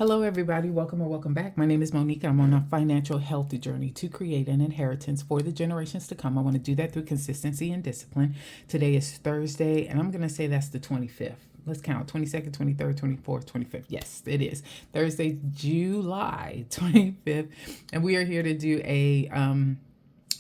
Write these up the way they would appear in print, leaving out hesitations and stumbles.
Hello, everybody. Welcome or welcome back. My name is Monique. I'm on a financial health journey to create an inheritance for the generations to come. I want to do that through consistency and discipline. Today is Thursday, and I'm going to say that's the 25th. Let's count 22nd, 23rd, 24th, 25th. Yes, it is Thursday, July 25th. And we are here to do a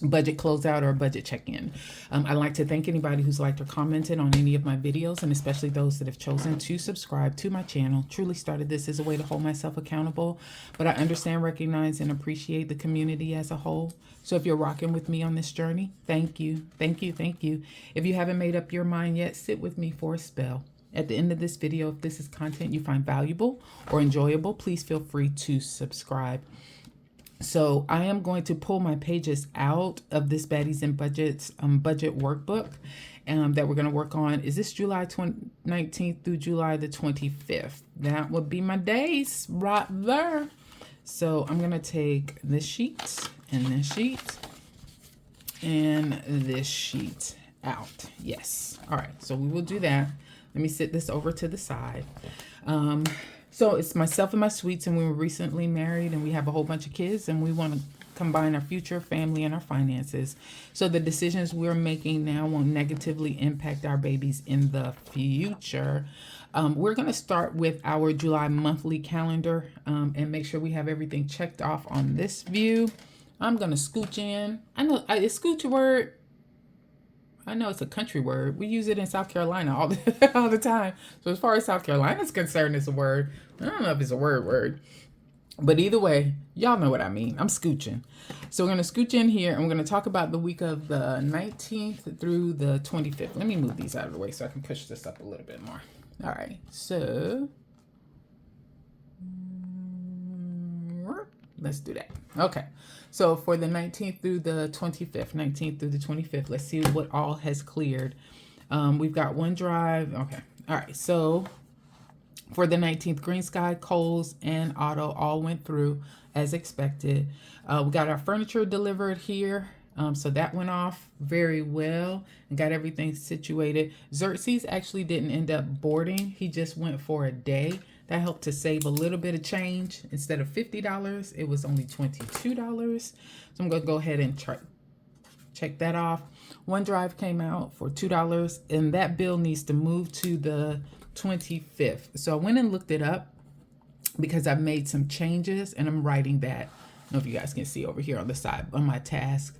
budget closeout or budget check-in. I'd like to thank anybody who's liked or commented on any of my videos, and especially those that have chosen to subscribe to my channel. Truly started this as a way to hold myself accountable, but I understand, recognize, and appreciate the community as a whole. So if you're rocking with me on this journey, thank you, thank you, thank you. If you haven't made up your mind yet, sit with me for a spell. At the end of this video, if this is content you find valuable or enjoyable, please feel free to subscribe. So I am going to pull my pages out of this Baddies and Budgets budget workbook that we're going to work on. Is this July 19th through July the 25th? That would be my days right there. So I'm going to take this sheet and this sheet and this sheet out. Yes. All right. So we will do that. Let me sit this over to the side. So it's myself and my sweets, and we were recently married, and we have a whole bunch of kids, and we want to combine our future, family, and our finances. So the decisions we're making now won't negatively impact our babies in the future. We're going to start with our July monthly calendar and make sure we have everything checked off on this view. I'm going to scooch in. I know, is scooch a word? I know it's a country word. We use it in South Carolina all the time. So as far as South Carolina is concerned, it's a word. I don't know if it's a word. But either way, y'all know what I mean. I'm scooching. So we're going to scooch in here, and we're going to talk about the week of the 19th through the 25th. Let me move these out of the way so I can push this up a little bit more. All right. So let's do that. Okay. So for the 19th through the 25th, let's see what all has cleared. We've got OneDrive. Okay. All right. So for the 19th, Green Sky, Kohl's, and Auto all went through as expected. We got our furniture delivered here. So that went off very well and got everything situated. Xerxes actually didn't end up boarding. He just went for a day. That helped to save a little bit of change. Instead of $50, it was only $22. So I'm going to go ahead and check that off. OneDrive came out for $2, and that bill needs to move to the 25th. So I went and looked it up because I've made some changes, and I'm writing that. I don't know if you guys can see over here on the side on my task.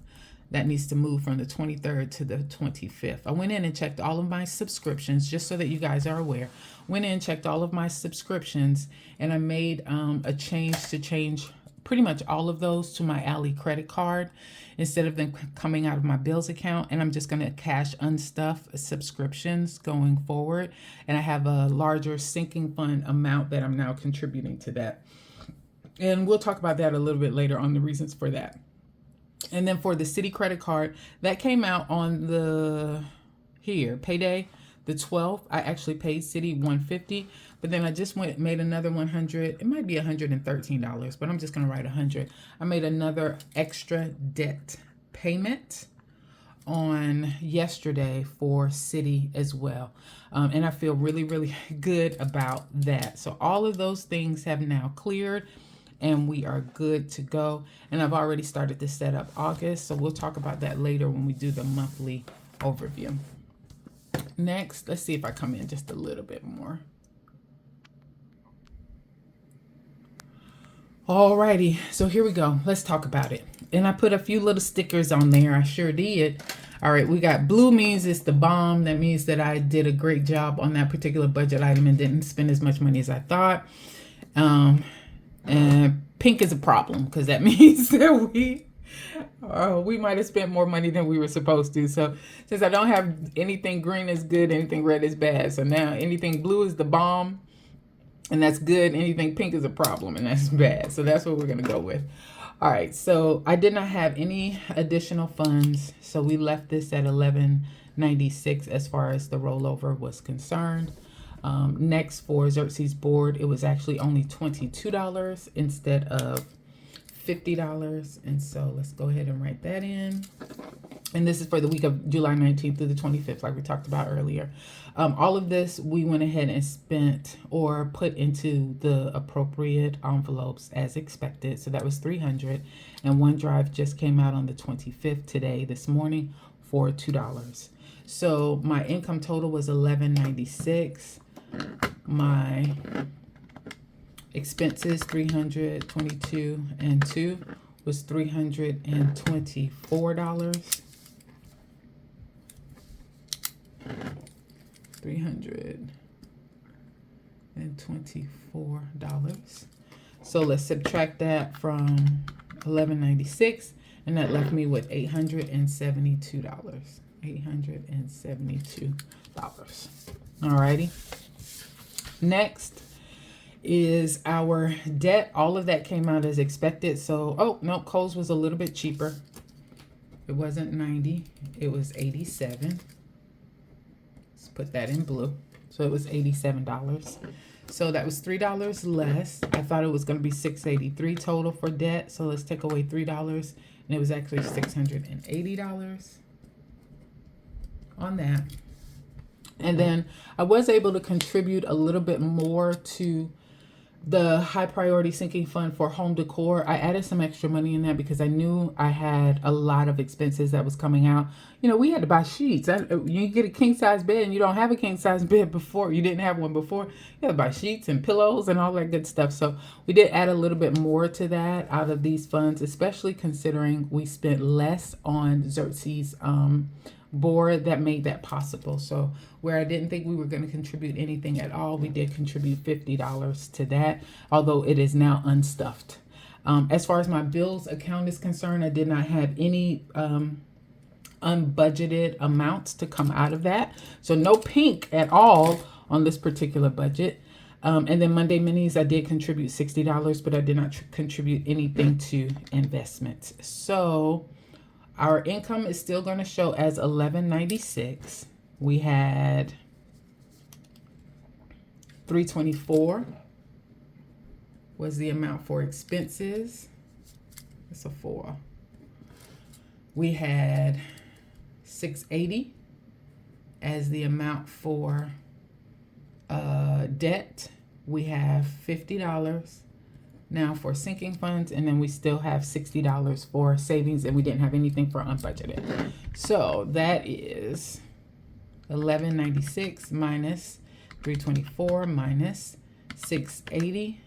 That needs to move from the 23rd to the 25th. I went in and checked all of my subscriptions just so that you guys are aware. Went in, checked all of my subscriptions, and I made a change to change pretty much all of those to my Ally credit card instead of them coming out of my bills account. And I'm just going to cash unstuff subscriptions going forward. And I have a larger sinking fund amount that I'm now contributing to that. And we'll talk about that a little bit later on the reasons for that. And then for the City credit card, that came out on the payday, the 12th. I actually paid City $150, but then I just made another $100. It might be $113, but I'm just going to write $100. I made another extra debt payment on yesterday for City as well. And I feel really, really good about that. So all of those things have now cleared, and we are good to go. And I've already started to set up August, so we'll talk about that later when we do the monthly overview. Next, let's see if I come in just a little bit more. Alrighty, so here we go. Let's talk about it. And I put a few little stickers on there. I sure did. All right, we got blue means it's the bomb. That means that I did a great job on that particular budget item and didn't spend as much money as I thought. And pink is a problem because that means that we might have spent more money than we were supposed to. So since I don't have anything green is good, anything red is bad. So now anything blue is the bomb, and that's good. Anything pink is a problem, and that's bad. So that's what we're going to go with. All right. So I did not have any additional funds. So we left this at $11.96 as far as the rollover was concerned. Next, for Xerxes board, it was actually only $22 instead of $50. And so let's go ahead and write that in. And this is for the week of July 19th through the 25th, like we talked about earlier. All of this we went ahead and spent or put into the appropriate envelopes as expected. So that was $300. And OneDrive just came out on the 25th today, this morning, for $2. So my income total was $11.96. My expenses, $322 and $2 was $324. $324. So let's subtract that from $11.96, and that left me with $872. $872. Alrighty. Next is our debt. All of that came out as expected. So, oh no, Kohl's was a little bit cheaper. It wasn't 90, it was 87. Let's put that in blue. So it was $87. So that was $3 less. I thought it was going to be $683 total for debt. So let's take away $3, and it was actually $680 on that. And then I was able to contribute a little bit more to the high priority sinking fund for home decor. I added some extra money in that because I knew I had a lot of expenses that was coming out. You know, we had to buy sheets. You get a king size bed and you don't have a king size bed before. You didn't have one before. You had to buy sheets and pillows and all that good stuff. So we did add a little bit more to that out of these funds, especially considering we spent less on Xerxes board that made that possible. So where I didn't think we were going to contribute anything at all, we did contribute $50 to that, although it is now unstuffed. As far as my bills account is concerned, I did not have any unbudgeted amounts to come out of that. So no pink at all on this particular budget. And then Monday Minis, I did contribute $60, but I did not contribute anything to investments. So our income is still going to show as $11.96. We had $324 was the amount for expenses. It's a 4. We had $680 as the amount for debt. We have $50 now for sinking funds, and then we still have $60 for savings, and we didn't have anything for unbudgeted. So that is $11.96 minus $324 minus $680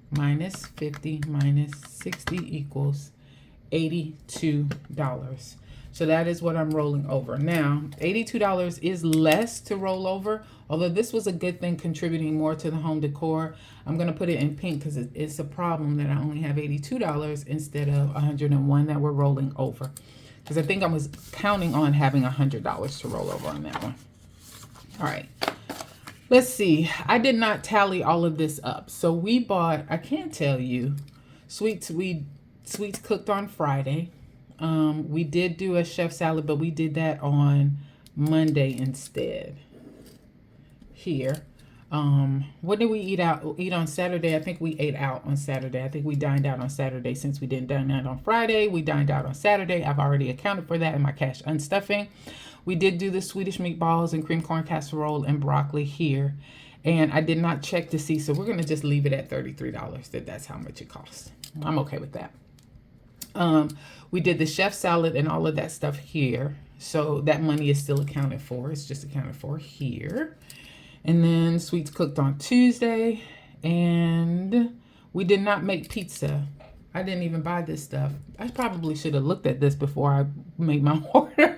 minus 50 minus 60 equals $82. So that is what I'm rolling over. Now, $82 is less to roll over, although this was a good thing contributing more to the home decor. I'm going to put it in pink because it's a problem that I only have $82 instead of $101 that we're rolling over. Because I think I was counting on having $100 to roll over on that one. All right. Let's see. I did not tally all of this up. So we bought, I can't tell you, sweets cooked on Friday. We did do a chef salad, but we did that on Monday instead. Here. What did we eat on Saturday? I think we ate out on Saturday. I think we dined out on Saturday since we didn't dine out on Friday. We dined out on Saturday. I've already accounted for that in my cash unstuffing. We did do the Swedish meatballs and cream corn casserole and broccoli here. And I did not check to see, so we're going to just leave it at $33. That's how much it costs. I'm okay with that. We did the chef salad and all of that stuff here. So that money is still accounted for. It's just accounted for here. And then sweets cooked on Tuesday. And we did not make pizza. I didn't even buy this stuff. I probably should have looked at this before I made my order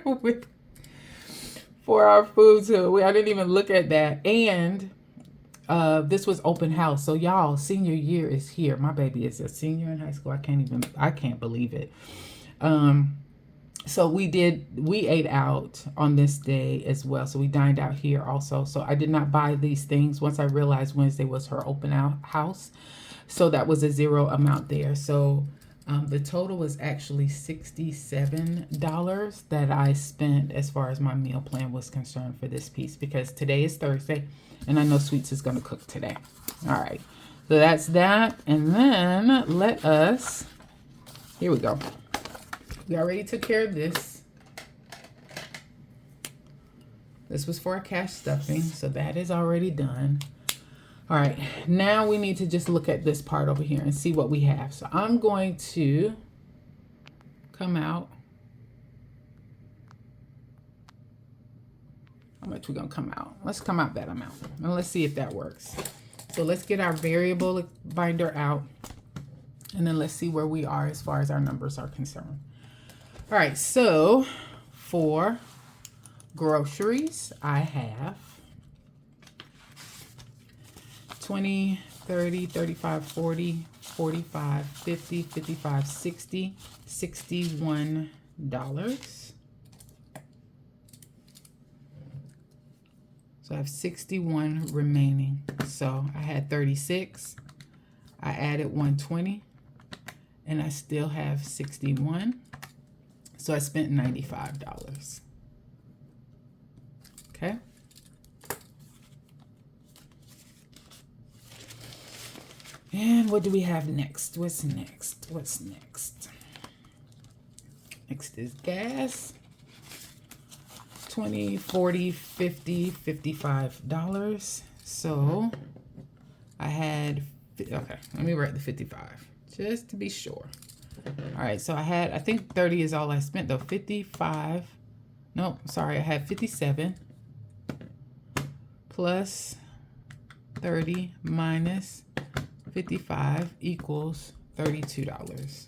for our food. So I didn't even look at that. And this was open house. So y'all, senior year is here. My baby is a senior in high school. I can't believe it. So we ate out on this day as well. So we dined out here also. So I did not buy these things once I realized Wednesday was her open house. So that was a zero amount there. So the total was actually $67 that I spent as far as my meal plan was concerned for this piece, because today is Thursday and I know Sweets is going to cook today. All right. So that's that. And then here we go. We already took care of this. This was for a cash stuffing, so that is already done. All right, now we need to just look at this part over here and see what we have. So I'm going to come out. How much we gonna come out? Let's come out that amount, and let's see if that works. So let's get our variable binder out, and then let's see where we are as far as our numbers are concerned. All right, so for groceries, I have 20, 30, 35, 40, 45, 50, 55, 60, $61. So I have 61 remaining. So I had 36. I added 120, and I still have 61. So I spent $95. Okay. And what do we have next? What's next? What's next? Next is gas. 20, 40, 50, $55. So I had, okay, let me write the 55 just to be sure. All right, so I had, I think 30 is all I spent though. 55, no, sorry, I had 57 plus 30 minus 55 equals $32.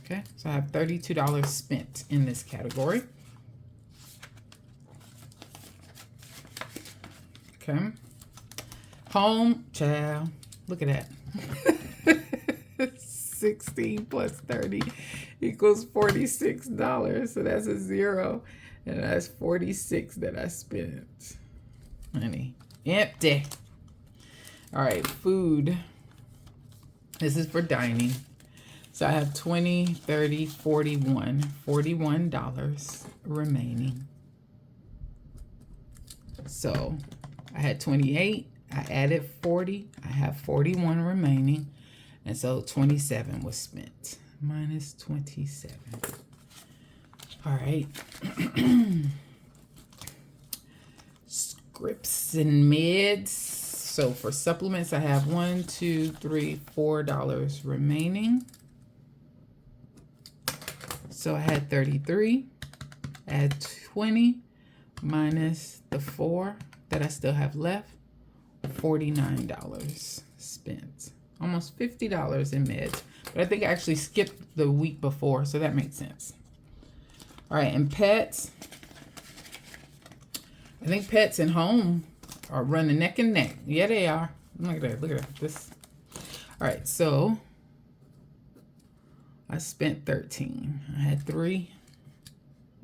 Okay, so I have $32 spent in this category. Okay. Home, child, look at that. 16 plus 30 equals $46. So that's a 0. And that's 46 that I spent. Honey, empty. All right, food. This is for dining. So I have 20, 30, 41, $41 remaining. So I had 28, I added 40, I have 41 remaining, and so 27 was spent. Minus 27. All right. Scripts and meds. So for supplements, I have $1, $2, $3, $4 remaining. So I had 33, add 20, minus the 4 that I still have left, $49 spent. Almost $50 in meds. But I think I actually skipped the week before, so that makes sense. All right, and pets. I think pets and home are running neck and neck. Yeah, they are. Look at that, look at that. This. All right, so I spent 13. I had 3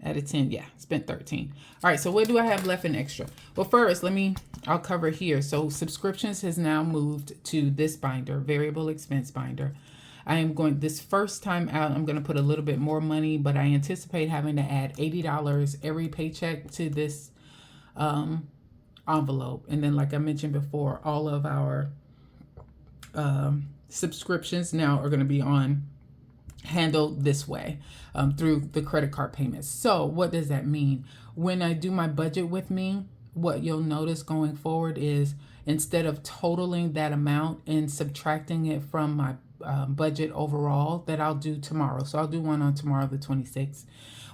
out of 10. Yeah, spent 13. All right, so what do I have left in extra? Well, first, I'll cover here. So subscriptions has now moved to this binder, variable expense binder. I am going, this first time out, I'm going to put a little bit more money, but I anticipate having to add $80 every paycheck to this envelope. And then, like I mentioned before, all of our subscriptions now are going to be handled this way through the credit card payments. So what does that mean? When I do my budget with me, what you'll notice going forward is instead of totaling that amount and subtracting it from my budget overall that I'll do tomorrow. So I'll do one on tomorrow, the 26th.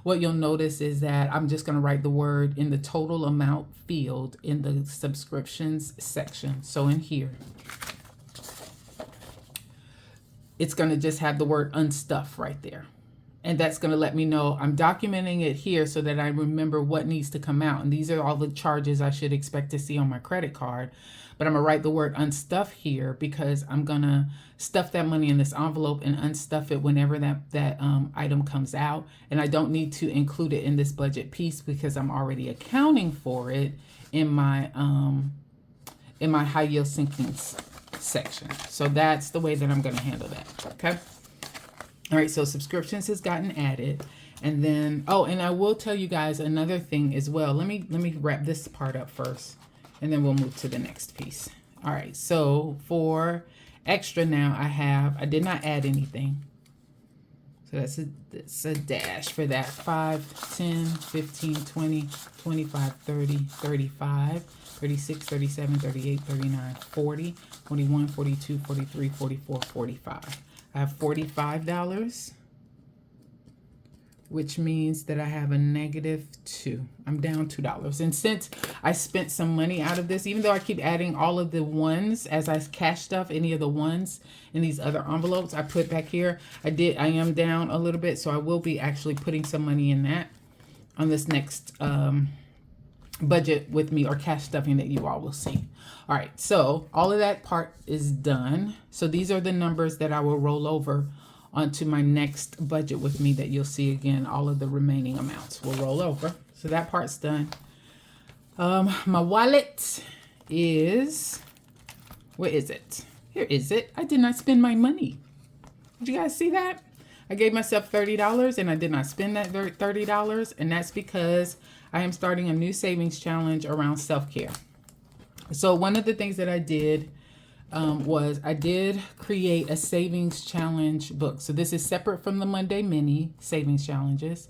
What you'll notice is that I'm just going to write the word in the total amount field in the subscriptions section. So in here, it's going to just have the word unstuff right there. And that's going to let me know I'm documenting it here so that I remember what needs to come out. And these are all the charges I should expect to see on my credit card. But I'm going to write the word unstuff here because I'm going to stuff that money in this envelope and unstuff it whenever that item comes out. And I don't need to include it in this budget piece because I'm already accounting for it in my high yield sinkings section. So that's the way that I'm going to handle that. Okay. All right. So subscriptions has gotten added. And then, oh, and I will tell you guys another thing as well. Let me wrap this part up first, and then we'll move to the next piece. All right. So for extra now, I did not add anything. So that's a dash for that. 5, 10, 15, 20, 25, 30, 35, 36, 37, 38, 39, 40, 41, 42, 43, 44, 45. I have $45, which means that I have a -2. I'm down $2. And since I spent some money out of this, even though I keep adding all of the ones as I cash stuff, any of the ones in these other envelopes I put back here, I am down a little bit, so I will be actually putting some money in that on this next budget with me, or cash stuffing, that you all will see. All right, so all of that part is done. So these are the numbers that I will roll over onto my next budget with me, that you'll see again. All of the remaining amounts will roll over. So that part's done. My wallet is, where is it? Here is it. I did not spend my money. Did you guys see that? I gave myself $30 and I did not spend that $30. And that's because I am starting a new savings challenge around self-care. So one of the things that I did was I did create a savings challenge book. So this is separate from the Monday mini savings challenges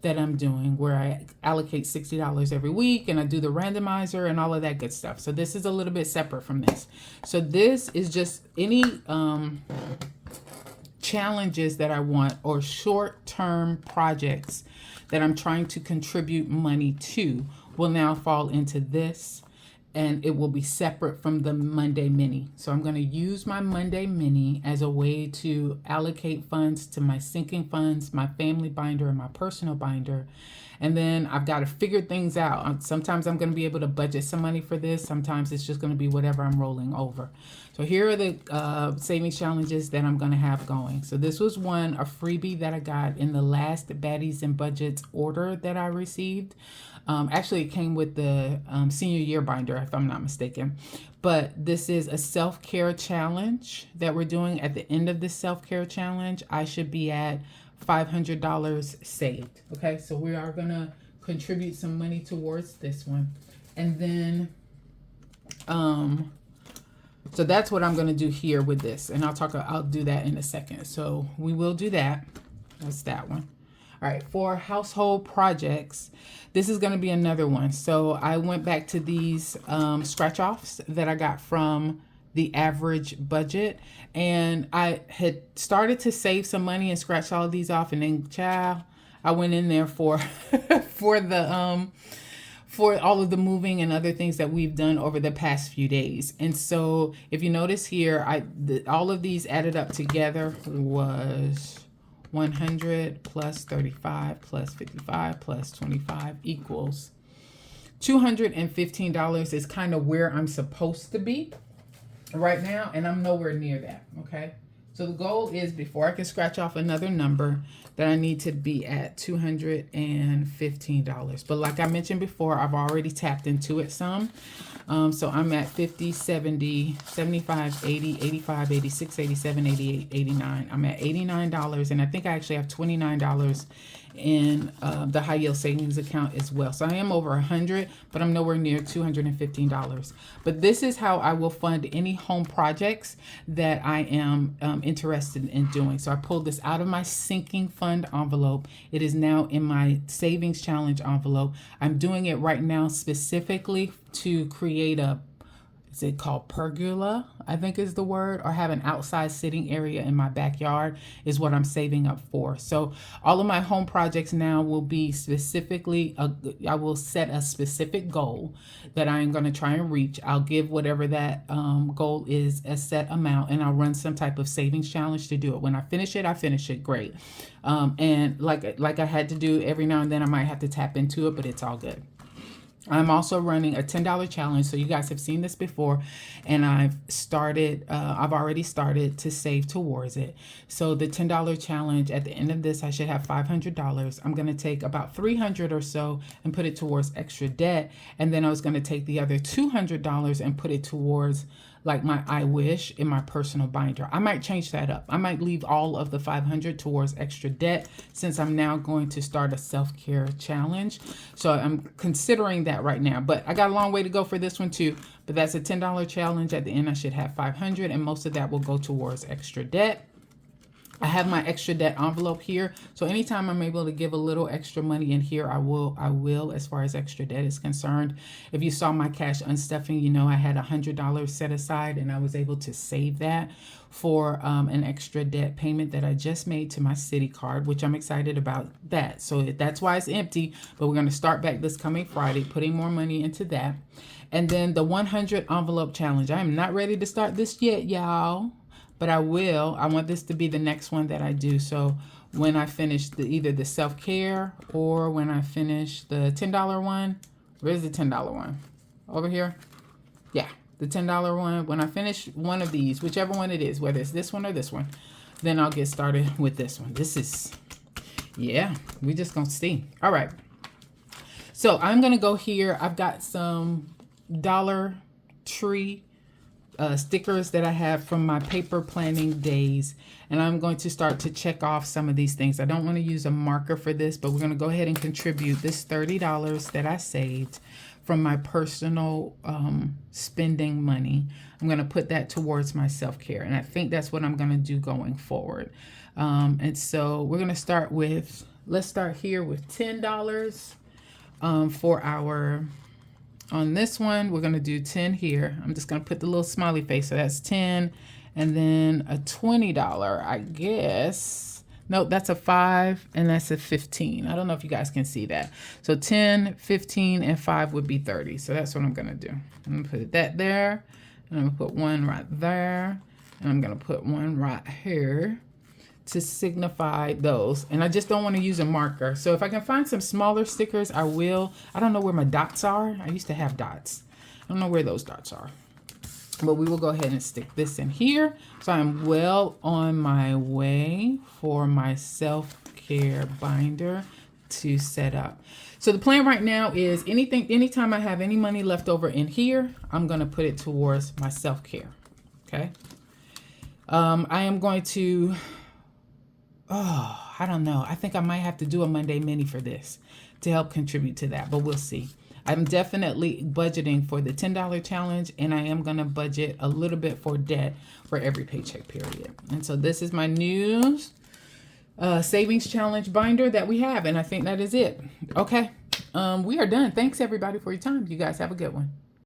that I'm doing, where I allocate $60 every week and I do the randomizer and all of that good stuff. So this is a little bit separate from this. So this is just any challenges that I want, or short-term projects that I'm trying to contribute money to, will now fall into this. And it will be separate from the Monday mini. So I'm going to use my Monday mini as a way to allocate funds to my sinking funds, my family binder, and my personal binder. And then I've got to figure things out. Sometimes I'm going to be able to budget some money for this. Sometimes it's just going to be whatever I'm rolling over. So here are the savings challenges that I'm going to have going. So this was one, a freebie that I got in the last Baddies and Budgets order that I received. Actually, it came with the senior year binder, if I'm not mistaken. But this is a self-care challenge that we're doing. At the end of this self-care challenge, I should be at $500 saved. Okay, so we are going to contribute some money towards this one. And then, so that's what I'm going to do here with this. And I'll do that in a second. So we will do that. That's that one. All right, for household projects, this is going to be another one. So I went back to these scratch offs that I got from the average budget, and I had started to save some money and scratch all of these off, and then child, I went in there for for all of the moving and other things that we've done over the past few days. And so if you notice here, all of these added up together was 100 plus 35 plus 55 plus 25 equals $215 is kind of where I'm supposed to be right now, and I'm nowhere near that. Okay, so the goal is, before I can scratch off another number, that I need to be at $215. But like I mentioned before, I've already tapped into it some. So I'm at 50, 70, 75, 80, 85, 86, 87, 88, 89. I'm at $89, and I think I actually have $29 in the high yield savings account as well. So I am over 100, but I'm nowhere near $215. But this is how I will fund any home projects that I am interested in doing. So I pulled this out of my sinking fund envelope. It is now in my savings challenge envelope. I'm doing it right now specifically to create is it called pergola, I think is the word, or have an outside sitting area in my backyard is what I'm saving up for. So all of my home projects now will be specifically, I will set a specific goal that I am going to try and reach. I'll give whatever that goal is a set amount, and I'll run some type of savings challenge to do it. When I finish it, great. And like I had to do every now and then, I might have to tap into it, but it's all good. I'm also running a $10 challenge. So you guys have seen this before, and I've already started to save towards it. So the $10 challenge, at the end of this, I should have $500. I'm going to take about $300 or so and put it towards extra debt. And then I was going to take the other $200 and put it towards like my I wish in my personal binder. I might change that up. I might leave all of the $500 towards extra debt, since I'm now going to start a self-care challenge. So I'm considering that right now, but I got a long way to go for this one too. But that's a $10 challenge. At the end, I should have $500, and most of that will go towards extra debt. I have my extra debt envelope here. So anytime I'm able to give a little extra money in here, I will, as far as extra debt is concerned. If you saw my cash unstuffing, you know I had $100 set aside, and I was able to save that for an extra debt payment that I just made to my city card, which I'm excited about that. So that's why it's empty, but we're going to start back this coming Friday, putting more money into that. And then the 100 envelope challenge. I am not ready to start this yet, y'all, but I will. I want this to be the next one that I do. So when I finish either the self-care or when I finish the $10 one, where's the $10 one? Over here? Yeah, the $10 one. When I finish one of these, whichever one it is, whether it's this one or this one, then I'll get started with this one. This is, yeah, we just gonna see. All right. So I'm gonna go here. I've got some Dollar Tree stickers that I have from my paper planning days, and I'm going to start to check off some of these things. I don't want to use a marker for this, but we're going to go ahead and contribute this $30 that I saved from my personal spending money. I'm going to put that towards my self-care, and I think that's what I'm going to do going forward. And so we're going to start with, let's start here with $10 for our, on this one, we're going to do 10 here. I'm just going to put the little smiley face. So that's 10. And then a $20, I guess. Nope, that's a 5 and that's a 15. I don't know if you guys can see that. So 10, 15, and 5 would be 30. So that's what I'm going to do. I'm going to put that there. And I'm going to put one right there. And I'm going to put one right here to signify those. And I just don't want to use a marker. So if I can find some smaller stickers, I will. I don't know where my dots are. I used to have dots. I don't know where those dots are. But we will go ahead and stick this in here. So I'm well on my way for my self-care binder to set up. So the plan right now is anytime I have any money left over in here, I'm going to put it towards my self-care. Okay. I am going to, I don't know. I think I might have to do a Monday mini for this to help contribute to that, but we'll see. I'm definitely budgeting for the $10 challenge, and I am going to budget a little bit for debt for every paycheck period. And so this is my new savings challenge binder that we have, and I think that is it. Okay, we are done. Thanks everybody for your time. You guys have a good one.